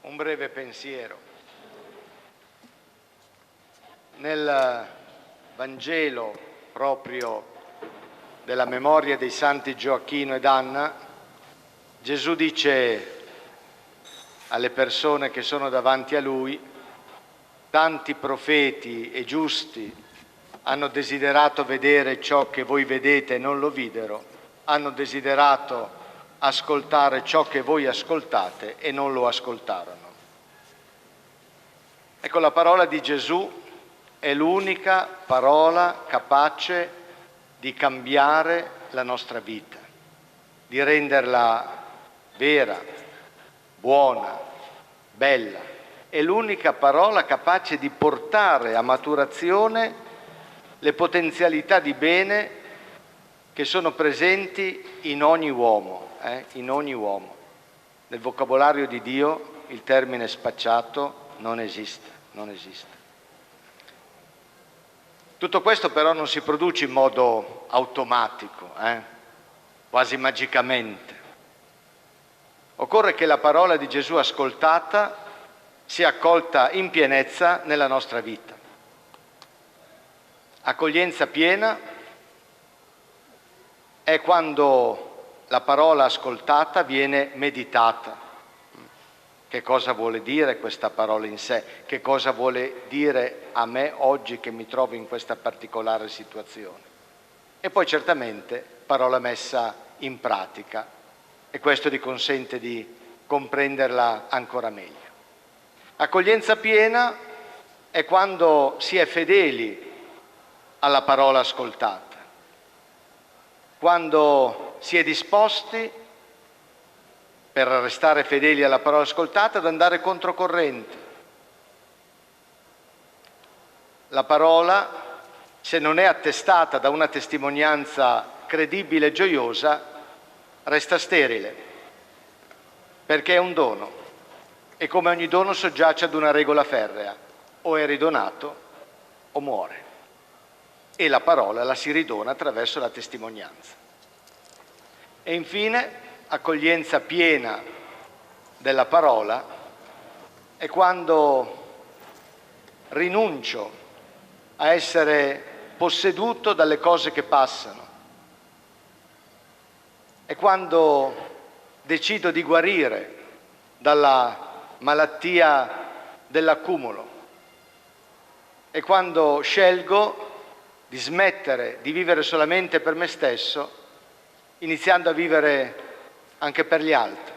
un breve pensiero. Nel Vangelo proprio della memoria dei santi Gioacchino ed Anna, Gesù dice alle persone che sono davanti a lui: tanti profeti e giusti hanno desiderato vedere ciò che voi vedete e non lo videro, hanno desiderato ascoltare ciò che voi ascoltate e non lo ascoltarono. Ecco, la parola di Gesù è l'unica parola capace di cambiare la nostra vita, di renderla vera, buona, bella. È l'unica parola capace di portare a maturazione le potenzialità di bene che sono presenti in ogni uomo, in ogni uomo. Nel vocabolario di Dio il termine spacciato non esiste. Tutto questo però non si produce in modo automatico, quasi magicamente. Occorre che la parola di Gesù ascoltata sia accolta in pienezza nella nostra vita. Accoglienza piena è quando la parola ascoltata viene meditata. Che cosa vuole dire questa parola in sé? Che cosa vuole dire a me oggi che mi trovo in questa particolare situazione? E poi certamente parola messa in pratica, e questo ti consente di comprenderla ancora meglio. Accoglienza piena è quando si è fedeli alla parola ascoltata, quando si è disposti, per restare fedeli alla parola ascoltata, ad andare controcorrente. La parola, se non è attestata da una testimonianza credibile e gioiosa, resta sterile, perché è un dono e come ogni dono soggiace ad una regola ferrea: o è ridonato o muore. E la parola la si ridona attraverso la testimonianza. E infine, accoglienza piena della parola è quando rinuncio a essere posseduto dalle cose che passano, è quando decido di guarire dalla malattia dell'accumulo, è quando scelgo di smettere di vivere solamente per me stesso, iniziando a vivere anche per gli altri,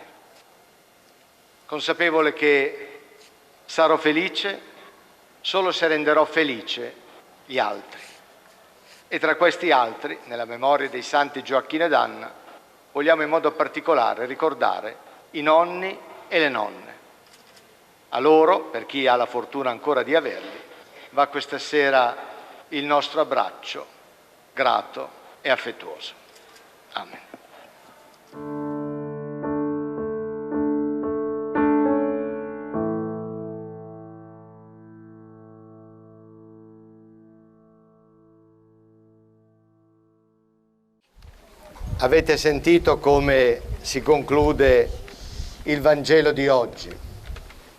consapevole che sarò felice solo se renderò felice gli altri. E tra questi altri, nella memoria dei santi Gioacchino ed Anna, vogliamo in modo particolare ricordare i nonni e le nonne. A loro, per chi ha la fortuna ancora di averli, va questa sera il nostro abbraccio grato e affettuoso. Amen. Avete sentito come si conclude il Vangelo di oggi.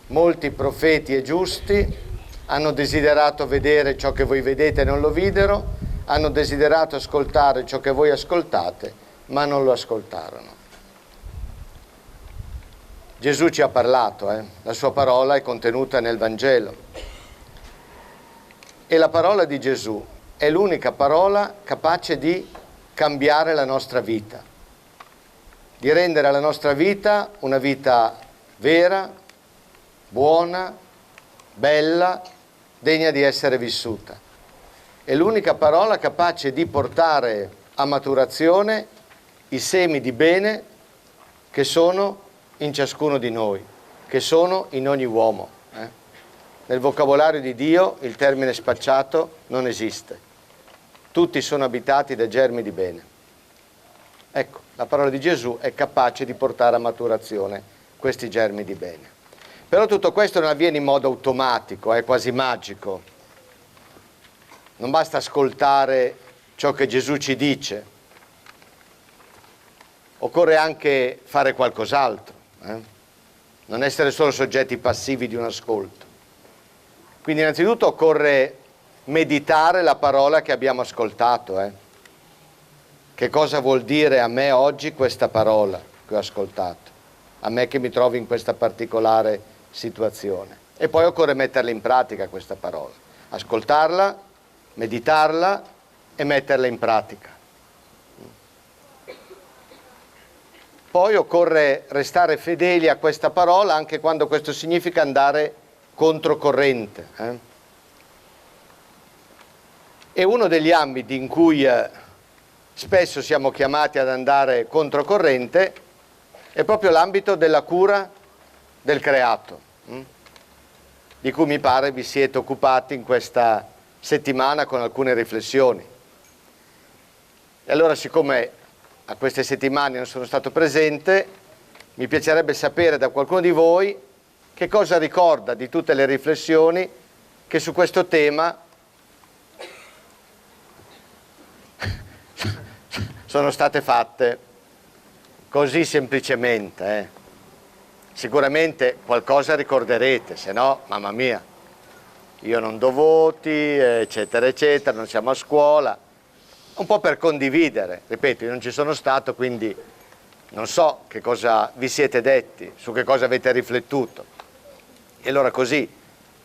Molti profeti e giusti hanno desiderato vedere ciò che voi vedete e non lo videro, hanno desiderato ascoltare ciò che voi ascoltate, ma non lo ascoltarono. Gesù ci ha parlato, la sua parola è contenuta nel Vangelo. E la parola di Gesù è l'unica parola capace di cambiare la nostra vita, di rendere la nostra vita una vita vera, buona, bella, degna di essere vissuta. È l'unica parola capace di portare a maturazione i semi di bene che sono in ciascuno di noi, che sono in ogni uomo. Nel vocabolario di Dio il termine spacciato non esiste. Tutti sono abitati da germi di bene. Ecco, la parola di Gesù è capace di portare a maturazione questi germi di bene. Però tutto questo non avviene in modo automatico, è quasi magico. Non basta ascoltare ciò che Gesù ci dice. Occorre anche fare qualcos'altro. non essere solo soggetti passivi di un ascolto. Quindi innanzitutto occorre meditare la parola che abbiamo ascoltato. Che cosa vuol dire a me oggi questa parola che ho ascoltato? A me che mi trovo in questa particolare situazione. E poi occorre metterla in pratica questa parola. Ascoltarla, meditarla e metterla in pratica. Poi occorre restare fedeli a questa parola anche quando questo significa andare controcorrente. E uno degli ambiti in cui spesso siamo chiamati ad andare controcorrente è proprio l'ambito della cura del creato, di cui mi pare vi siete occupati in questa settimana con alcune riflessioni. E allora, siccome a queste settimane non sono stato presente, mi piacerebbe sapere da qualcuno di voi che cosa ricorda di tutte le riflessioni che su questo tema sono state fatte così semplicemente. Sicuramente qualcosa ricorderete, se no, mamma mia, io non do voti, eccetera, eccetera, non siamo a scuola. Un po' per condividere, ripeto, io non ci sono stato, quindi non so che cosa vi siete detti, su che cosa avete riflettuto. E allora così,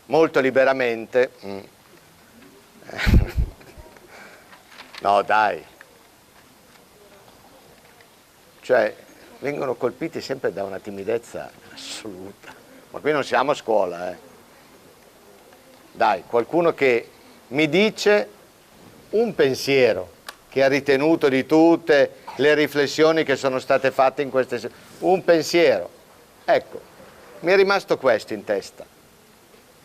molto liberamente, no dai, cioè vengono colpiti sempre da una timidezza assoluta, ma qui non siamo a scuola, Dai, qualcuno che mi dice un pensiero che ha ritenuto di tutte le riflessioni che sono state fatte in queste un pensiero. Ecco, mi è rimasto questo in testa.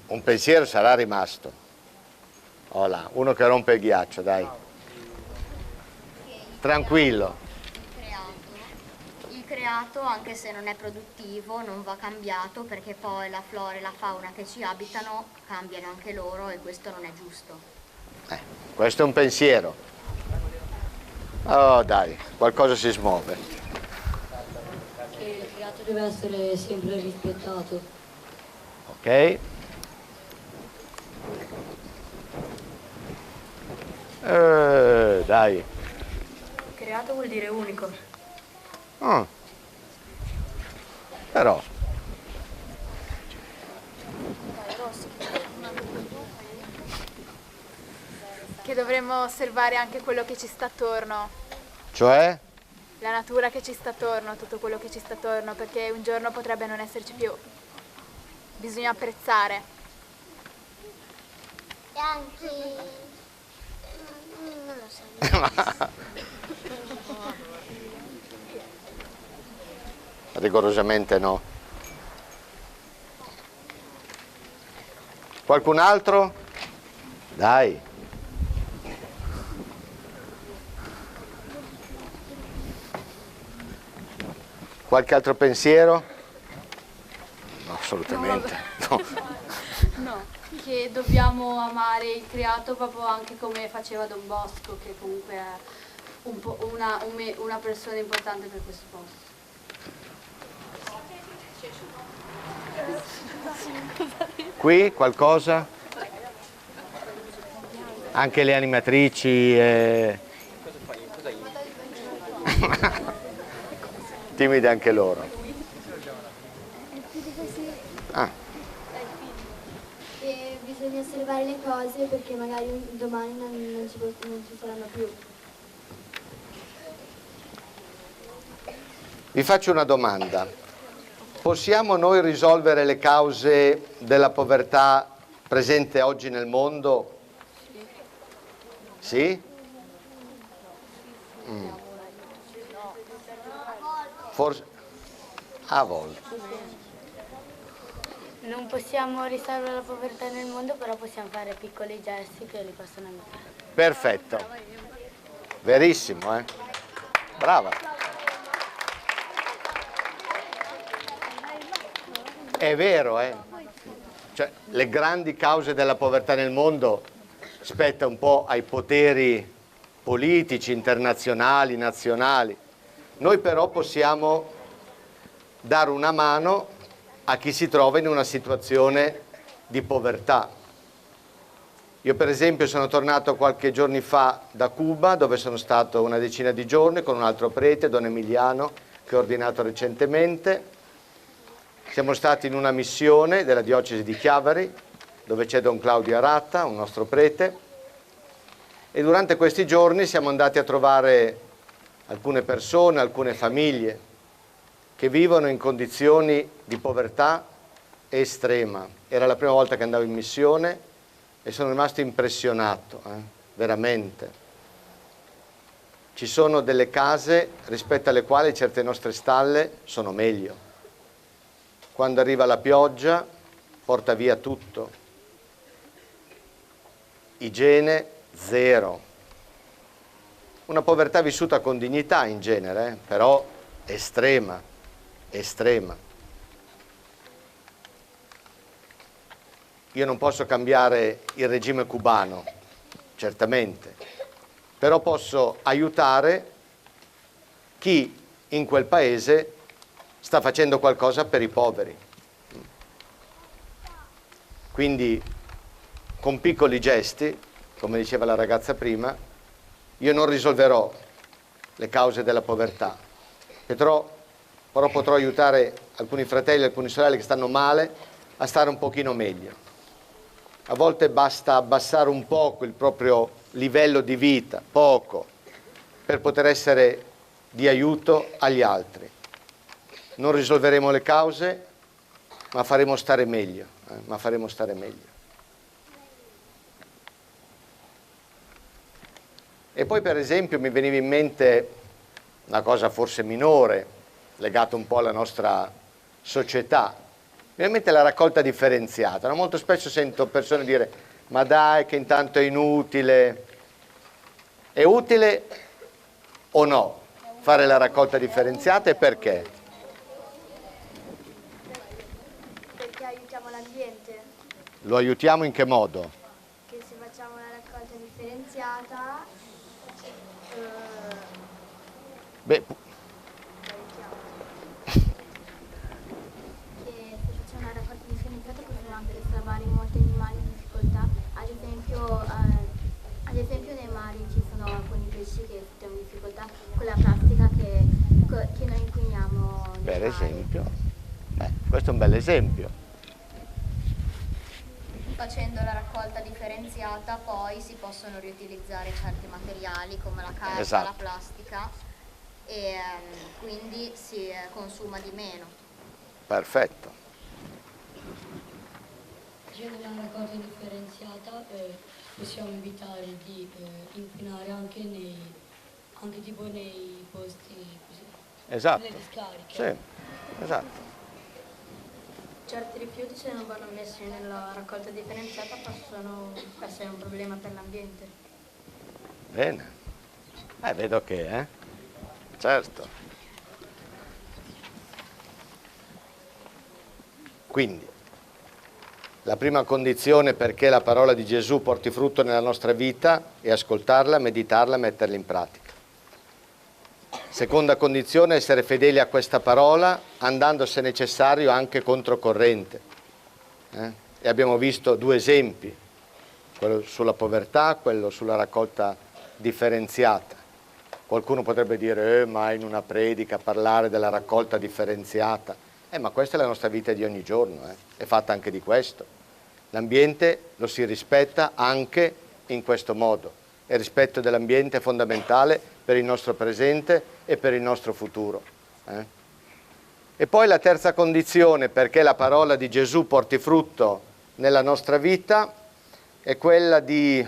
Un pensiero sarà rimasto. Oh là, uno che rompe il ghiaccio, dai. Tranquillo. Il creato, anche se non è produttivo, non va cambiato, perché poi la flora e la fauna che ci abitano cambiano anche loro e questo non è giusto. Questo è un pensiero. Oh dai, qualcosa si smuove. Che il creato deve essere sempre rispettato. Ok. Dai. Creato vuol dire unico. Però. Che dovremmo osservare anche quello che ci sta attorno. Cioè? La natura che ci sta attorno, tutto quello che ci sta attorno, perché un giorno potrebbe non esserci più. Bisogna apprezzare. E anche... non lo so. Rigorosamente no. Qualcun altro? Dai. Qualche altro pensiero? No, assolutamente. No. No, che dobbiamo amare il creato proprio anche come faceva Don Bosco, che comunque è una persona importante per questo posto. Qui qualcosa? Anche le animatrici timide anche loro. E bisogna osservare le cose perché magari domani non ci saranno più. Vi faccio una domanda. Possiamo noi risolvere le cause della povertà presente oggi nel mondo? Sì? Forse a volte. Non possiamo risolvere la povertà nel mondo, però possiamo fare piccoli gesti che li possono aiutare. Perfetto. Verissimo, Brava. È vero, Cioè, le grandi cause della povertà nel mondo spetta un po' ai poteri politici, internazionali, nazionali. Noi però possiamo dare una mano a chi si trova in una situazione di povertà. Io per esempio sono tornato qualche giorno fa da Cuba, dove sono stato una decina di giorni con un altro prete, Don Emiliano, che ho ordinato recentemente. Siamo stati in una missione della diocesi di Chiavari, dove c'è Don Claudio Aratta, un nostro prete, e durante questi giorni siamo andati a trovare alcune persone, alcune famiglie che vivono in condizioni di povertà estrema. Era la prima volta che andavo in missione e sono rimasto impressionato, veramente. Ci sono delle case rispetto alle quali certe nostre stalle sono meglio. Quando arriva la pioggia porta via tutto. Igiene zero. Una povertà vissuta con dignità in genere, però estrema, estrema. Io non posso cambiare il regime cubano, certamente, però posso aiutare chi in quel paese sta facendo qualcosa per i poveri. Quindi, con piccoli gesti, come diceva la ragazza prima, io non risolverò le cause della povertà, però potrò aiutare alcuni fratelli e alcune sorelle che stanno male a stare un pochino meglio. A volte basta abbassare un poco il proprio livello di vita, poco, per poter essere di aiuto agli altri. Non risolveremo le cause, ma faremo stare meglio, E poi per esempio mi veniva in mente una cosa forse minore, legata un po' alla nostra società. Mi viene in mente la raccolta differenziata. No? Molto spesso sento persone dire: ma dai, che intanto è inutile. È utile o no fare la raccolta differenziata, e perché? Perché aiutiamo l'ambiente. Lo aiutiamo in che modo? Che se facciamo una raccolta differenziata, Beh, che se facciamo una raccolta differenziata possiamo anche salvare molti animali in difficoltà. Ad esempio nei mari ci sono alcuni pesci che sono in difficoltà con la plastica che noi inquiniamo nei per mari. esempio, questo è un bel esempio. Facendo la raccolta differenziata poi si possono riutilizzare certi materiali come la carta, Esatto. la plastica, e quindi si consuma di meno. Perfetto. Facendo una raccolta differenziata possiamo evitare di inquinare anche tipo nei posti così, Esatto. nelle discariche. Sì, esatto. Certi rifiuti, se non vanno messi nella raccolta differenziata, possono essere un problema per l'ambiente. Bene. Vedo che, certo. Quindi, la prima condizione perché la parola di Gesù porti frutto nella nostra vita è ascoltarla, meditarla, metterla in pratica. Seconda condizione, essere fedeli a questa parola, andando se necessario anche controcorrente. E abbiamo visto due esempi, quello sulla povertà, quello sulla raccolta differenziata. Qualcuno potrebbe dire, ma in una predica parlare della raccolta differenziata. Ma questa è la nostra vita di ogni giorno, è fatta anche di questo. L'ambiente lo si rispetta anche in questo modo. Il rispetto dell'ambiente è fondamentale per il nostro presente e per il nostro futuro. E poi la terza condizione perché la parola di Gesù porti frutto nella nostra vita è quella di,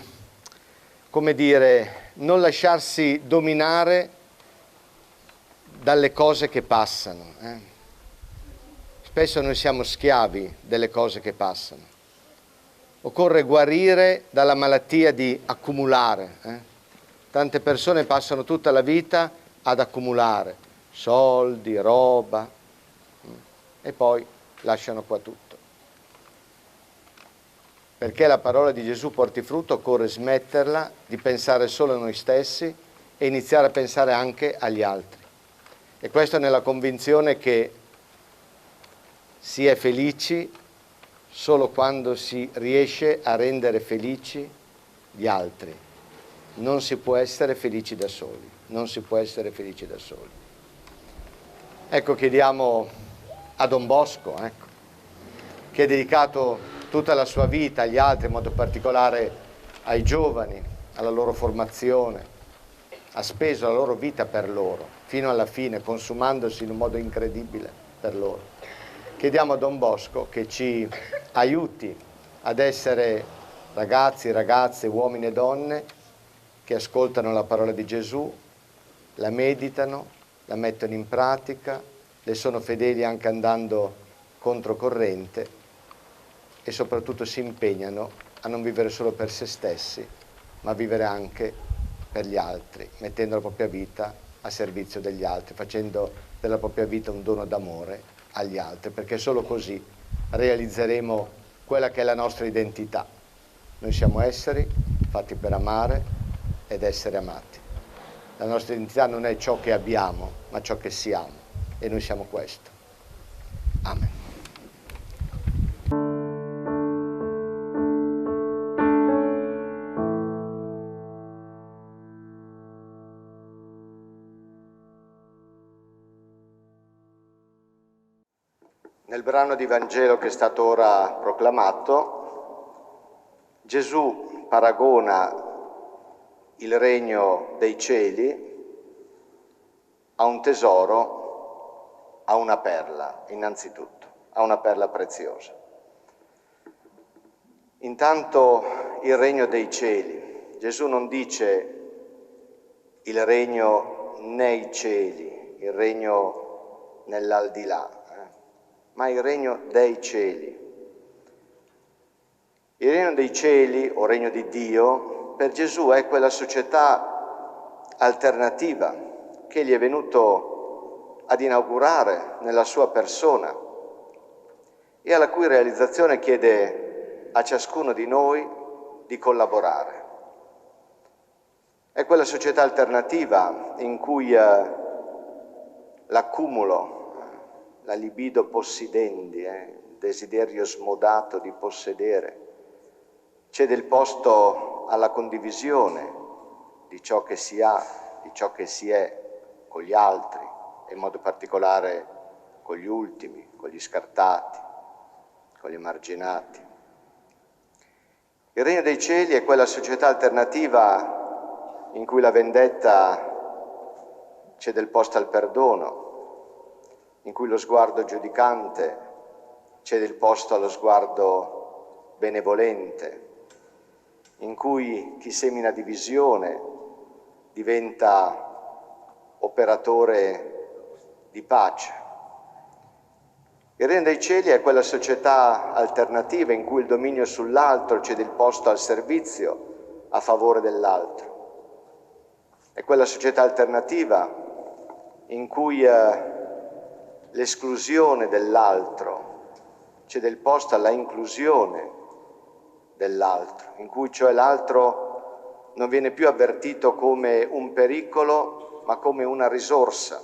come dire, non lasciarsi dominare dalle cose che passano. Spesso noi siamo schiavi delle cose che passano. Occorre guarire dalla malattia di accumulare. Tante persone passano tutta la vita ad accumulare soldi, roba, e poi lasciano qua tutto. Perché la parola di Gesù porti frutto, occorre smetterla di pensare solo a noi stessi e iniziare a pensare anche agli altri. E questo nella convinzione che Si è felici solo quando si riesce a rendere felici gli altri. Non si può essere felici da soli, non si può essere felici da soli. Ecco, chiediamo a Don Bosco, che ha dedicato tutta la sua vita agli altri, in modo particolare ai giovani, alla loro formazione, ha speso la loro vita per loro, fino alla fine, consumandosi in un modo incredibile per loro. Chiediamo a Don Bosco che ci aiuti ad essere ragazzi, ragazze, uomini e donne che ascoltano la parola di Gesù, la meditano, la mettono in pratica, le sono fedeli anche andando controcorrente e soprattutto si impegnano a non vivere solo per se stessi, ma a vivere anche per gli altri, mettendo la propria vita a servizio degli altri, facendo della propria vita un dono d'amore agli altri, perché solo così realizzeremo quella che è la nostra identità. Noi siamo esseri fatti per amare ed essere amati. La nostra identità non è ciò che abbiamo, ma ciò che siamo, e noi siamo questo. Amen. Nel brano di Vangelo che è stato ora proclamato, Gesù paragona il regno dei cieli a un tesoro, a una perla, innanzitutto, a una perla preziosa. Intanto il regno dei cieli, Gesù non dice il regno nei cieli, il regno nell'aldilà, ma il regno dei cieli. Il regno dei cieli, o regno di Dio, per Gesù è quella società alternativa che gli è venuto ad inaugurare nella sua persona e alla cui realizzazione chiede a ciascuno di noi di collaborare. È quella società alternativa in cui l'accumulo, la libido possidendi, il desiderio smodato di possedere, cede il posto alla condivisione di ciò che si ha, di ciò che si è con gli altri, e in modo particolare con gli ultimi, con gli scartati, con gli emarginati. Il regno dei cieli è quella società alternativa in cui la vendetta cede il posto al perdono, in cui lo sguardo giudicante cede il posto allo sguardo benevolente, in cui chi semina divisione diventa operatore di pace. Il regno dei cieli è quella società alternativa in cui il dominio sull'altro cede il posto al servizio a favore dell'altro. È quella società alternativa in cui l'esclusione dell'altro cede il posto alla inclusione dell'altro, in cui cioè l'altro non viene più avvertito come un pericolo, ma come una risorsa.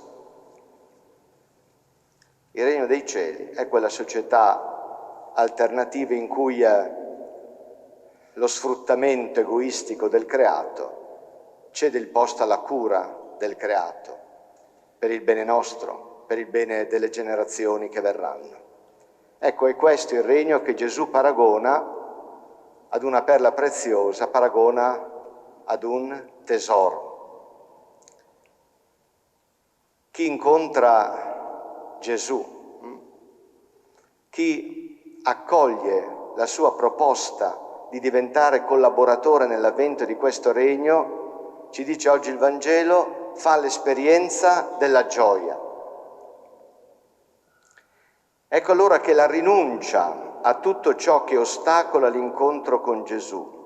Il regno dei cieli è quella società alternativa in cui lo sfruttamento egoistico del creato cede il posto alla cura del creato per il bene nostro, per il bene delle generazioni che verranno. Ecco, è questo il regno che Gesù paragona ad una perla preziosa, paragona ad un tesoro. Chi incontra Gesù, chi accoglie la sua proposta di diventare collaboratore nell'avvento di questo regno, ci dice oggi il Vangelo, fa l'esperienza della gioia. Ecco allora che la rinuncia a tutto ciò che ostacola l'incontro con Gesù,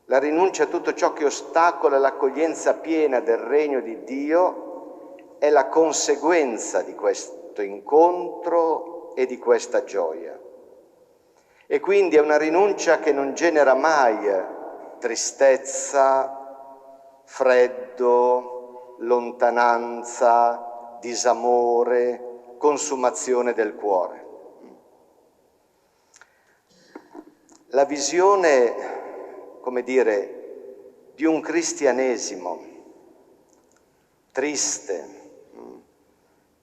la rinuncia a tutto ciò che ostacola l'accoglienza piena del regno di Dio è la conseguenza di questo incontro e di questa gioia. E quindi è una rinuncia che non genera mai tristezza, freddo, lontananza, disamore, consumazione del cuore. la visione, come dire, di un cristianesimo triste,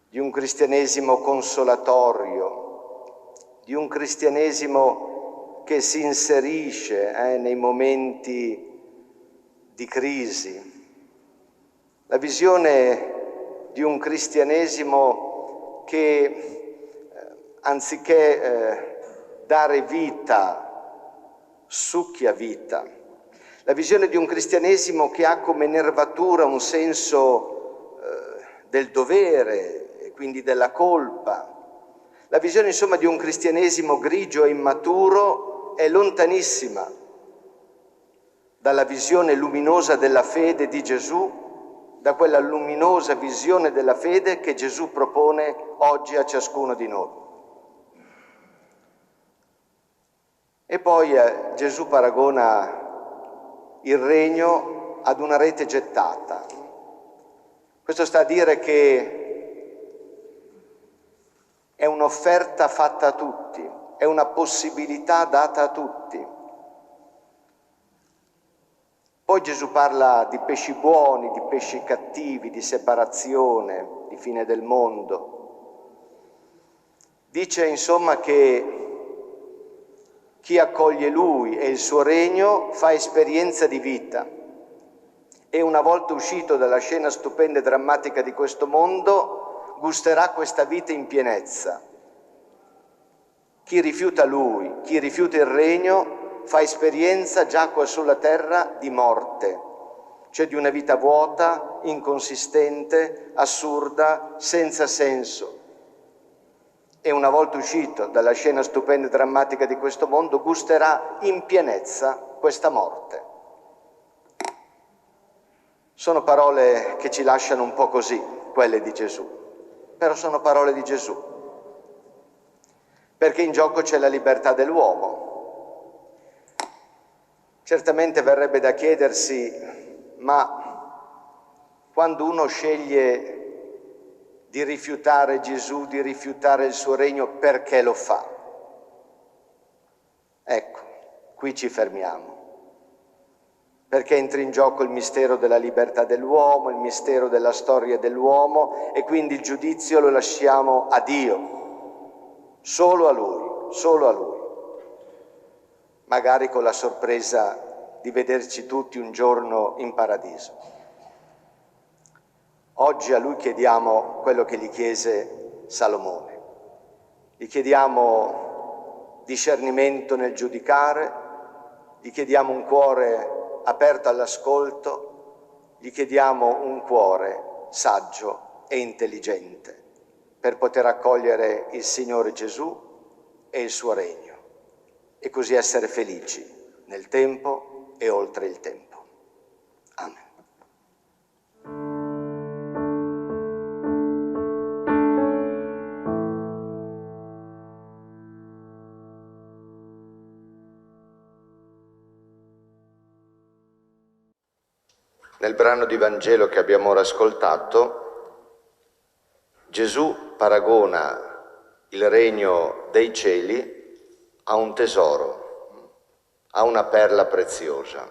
di un cristianesimo consolatorio, di un cristianesimo che si inserisce nei momenti di crisi, la visione di un cristianesimo che anziché dare vita, succhia vita, la visione di un cristianesimo che ha come nervatura un senso del dovere e quindi della colpa. La visione insomma di un cristianesimo grigio e immaturo è lontanissima dalla visione luminosa della fede di Gesù, da quella luminosa visione della fede che Gesù propone oggi a ciascuno di noi. E poi Gesù paragona il regno ad una rete gettata. Questo sta a dire che è un'offerta fatta a tutti, è una possibilità data a tutti. Poi Gesù parla di pesci buoni, di pesci cattivi, di separazione, di fine del mondo. Dice insomma che chi accoglie Lui e il suo regno fa esperienza di vita e una volta uscito dalla scena stupenda e drammatica di questo mondo gusterà questa vita in pienezza. Chi rifiuta Lui, chi rifiuta il regno fa esperienza già qua sulla terra di morte, cioè di una vita vuota, inconsistente, assurda, senza senso. E una volta uscito dalla scena stupenda e drammatica di questo mondo, gusterà in pienezza questa morte. Sono parole che ci lasciano un po' così, quelle di Gesù, però sono parole di Gesù, perché in gioco c'è la libertà dell'uomo. Certamente verrebbe da chiedersi, ma quando uno sceglie di rifiutare Gesù, di rifiutare il suo regno, perché lo fa? Ecco, qui ci fermiamo, perché entra in gioco il mistero della libertà dell'uomo, il mistero della storia dell'uomo e quindi il giudizio lo lasciamo a Dio, solo a Lui, solo a Lui. Magari con la sorpresa di vederci tutti un giorno in paradiso. Oggi a Lui chiediamo quello che gli chiese Salomone. Gli chiediamo discernimento nel giudicare, gli chiediamo un cuore aperto all'ascolto, gli chiediamo un cuore saggio e intelligente per poter accogliere il Signore Gesù e il suo regno e così essere felici nel tempo e oltre il tempo. Amen. Nel brano di Vangelo che abbiamo ora ascoltato, Gesù paragona il regno dei cieli a un tesoro, a una perla preziosa.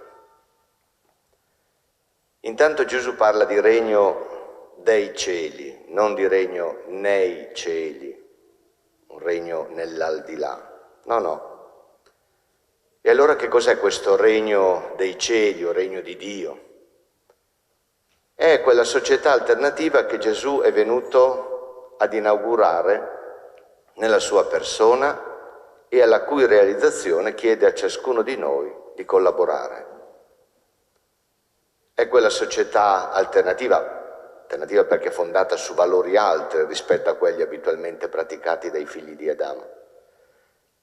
Intanto Gesù parla di regno dei cieli, non di regno nei cieli, un regno nell'aldilà. No, no. E allora che cos'è questo regno dei cieli o regno di Dio? È quella società alternativa che Gesù è venuto ad inaugurare nella sua persona e alla cui realizzazione chiede a ciascuno di noi di collaborare. È quella società alternativa perché fondata su valori altri rispetto a quelli abitualmente praticati dai figli di Adamo.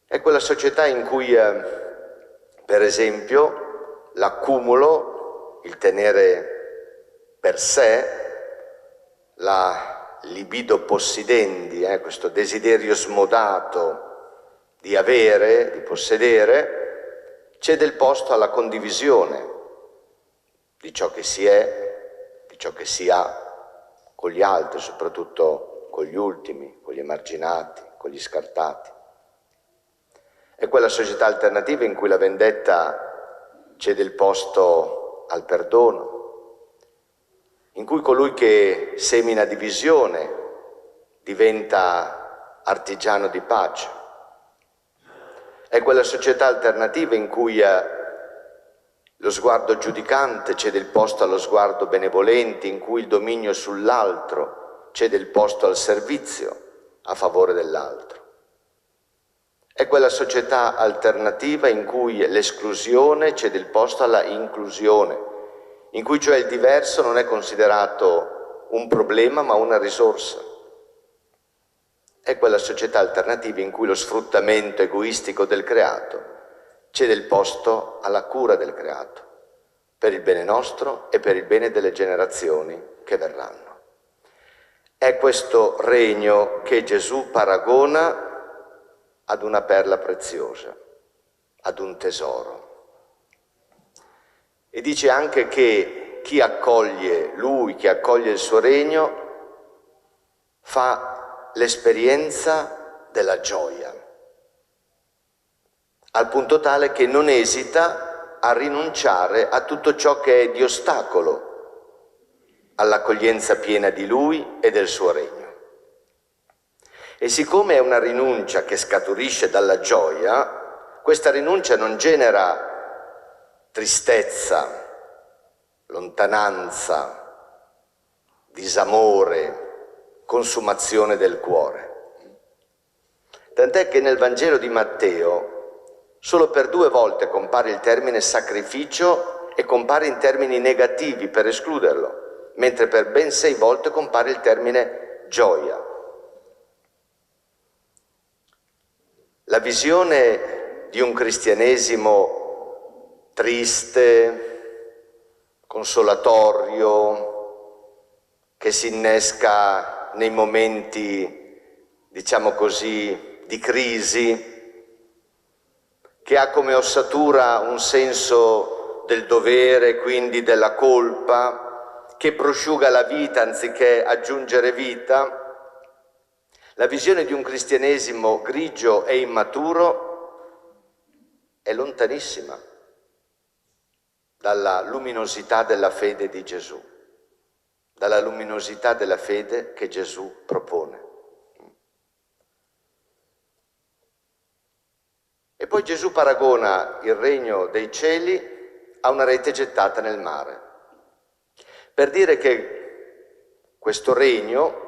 È quella società in cui, per esempio, l'accumulo, il tenere per sé, la libido possidendi, questo desiderio smodato di avere, di possedere, cede il posto alla condivisione di ciò che si è, di ciò che si ha con gli altri, soprattutto con gli ultimi, con gli emarginati, con gli scartati. È quella società alternativa in cui la vendetta cede il posto al perdono, in cui colui che semina divisione diventa artigiano di pace. È quella società alternativa in cui lo sguardo giudicante cede il posto allo sguardo benevolente, in cui il dominio sull'altro cede il posto al servizio a favore dell'altro. È quella società alternativa in cui l'esclusione cede il posto alla inclusione, in cui cioè il diverso non è considerato un problema ma una risorsa. È quella società alternativa in cui lo sfruttamento egoistico del creato cede il posto alla cura del creato, per il bene nostro e per il bene delle generazioni che verranno. È questo regno che Gesù paragona ad una perla preziosa, ad un tesoro. E dice anche che chi accoglie Lui, chi accoglie il suo regno, fa l'esperienza della gioia, al punto tale che non esita a rinunciare a tutto ciò che è di ostacolo all'accoglienza piena di Lui e del suo regno. E siccome è una rinuncia che scaturisce dalla gioia, questa rinuncia non genera tristezza, lontananza, disamore, consumazione del cuore. Tant'è che nel Vangelo di Matteo solo per 2 volte compare il termine sacrificio e compare in termini negativi per escluderlo, mentre per ben 6 volte compare il termine gioia. La visione di un cristianesimo triste, consolatorio, che si innesca nei momenti, diciamo così, di crisi, che ha come ossatura un senso del dovere, quindi della colpa, che prosciuga la vita anziché aggiungere vita. La visione di un cristianesimo grigio e immaturo è lontanissima dalla luminosità della fede di Gesù, dalla luminosità della fede che Gesù propone. E poi Gesù paragona il regno dei cieli a una rete gettata nel mare, per dire che questo regno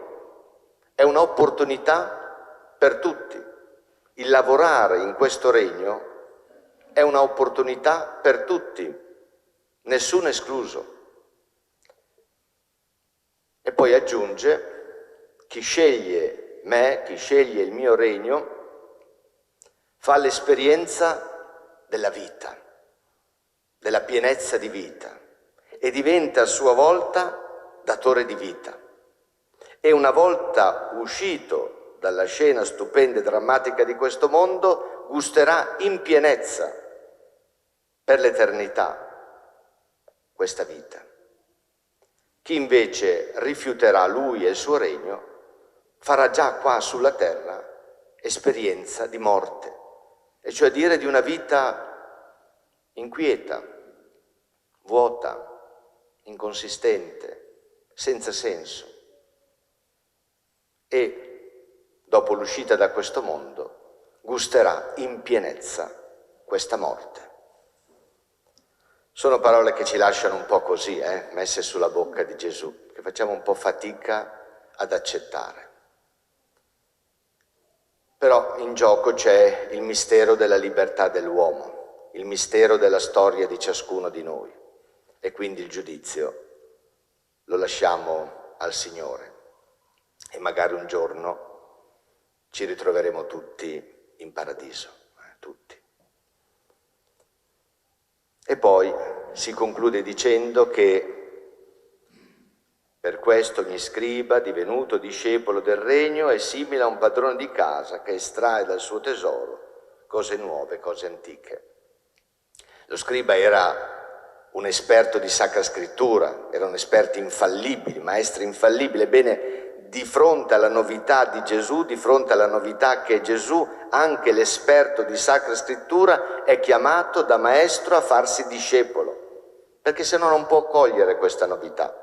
è un'opportunità per tutti. Il lavorare in questo regno è un'opportunità per tutti, nessuno escluso. E poi aggiunge, chi sceglie me, chi sceglie il mio regno, fa l'esperienza della vita, della pienezza di vita e diventa a sua volta datore di vita. E una volta uscito dalla scena stupenda e drammatica di questo mondo, gusterà in pienezza per l'eternità questa vita. Chi invece rifiuterà Lui e il suo regno, farà già qua sulla terra esperienza di morte, e cioè dire di una vita inquieta, vuota, inconsistente, senza senso. E dopo l'uscita da questo mondo gusterà in pienezza questa morte. Sono parole che ci lasciano un po' così, messe sulla bocca di Gesù, che facciamo un po' fatica ad accettare. Però in gioco c'è il mistero della libertà dell'uomo, il mistero della storia di ciascuno di noi, e quindi il giudizio lo lasciamo al Signore. E magari un giorno ci ritroveremo tutti in paradiso, tutti. E poi si conclude dicendo che per questo ogni scriba, divenuto discepolo del regno, è simile a un padrone di casa che estrae dal suo tesoro cose nuove, cose antiche. Lo scriba era un esperto di Sacra Scrittura, era un esperto infallibile, maestro infallibile. Ebbene, di fronte alla novità di Gesù, di fronte alla novità che Gesù, anche l'esperto di Sacra Scrittura, è chiamato da maestro a farsi discepolo, perché se no non può cogliere questa novità.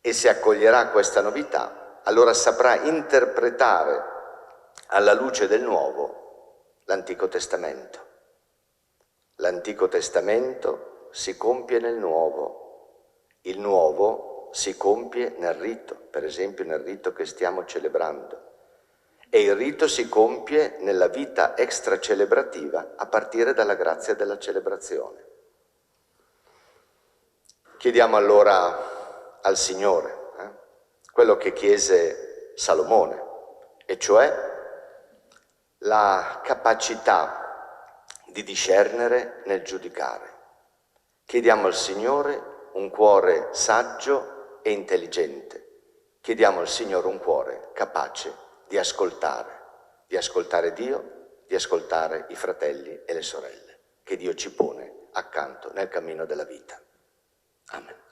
E se accoglierà questa novità, allora saprà interpretare alla luce del Nuovo l'Antico Testamento. L'Antico Testamento si compie nel Nuovo, il Nuovo si compie nel rito, per esempio nel rito che stiamo celebrando, e il rito si compie nella vita extracelebrativa a partire dalla grazia della celebrazione. Chiediamo allora al Signore quello che chiese Salomone, e cioè la capacità di discernere nel giudicare. Chiediamo al Signore un cuore saggio e intelligente. Chiediamo al Signore un cuore capace di ascoltare Dio, di ascoltare i fratelli e le sorelle che Dio ci pone accanto nel cammino della vita. Amen.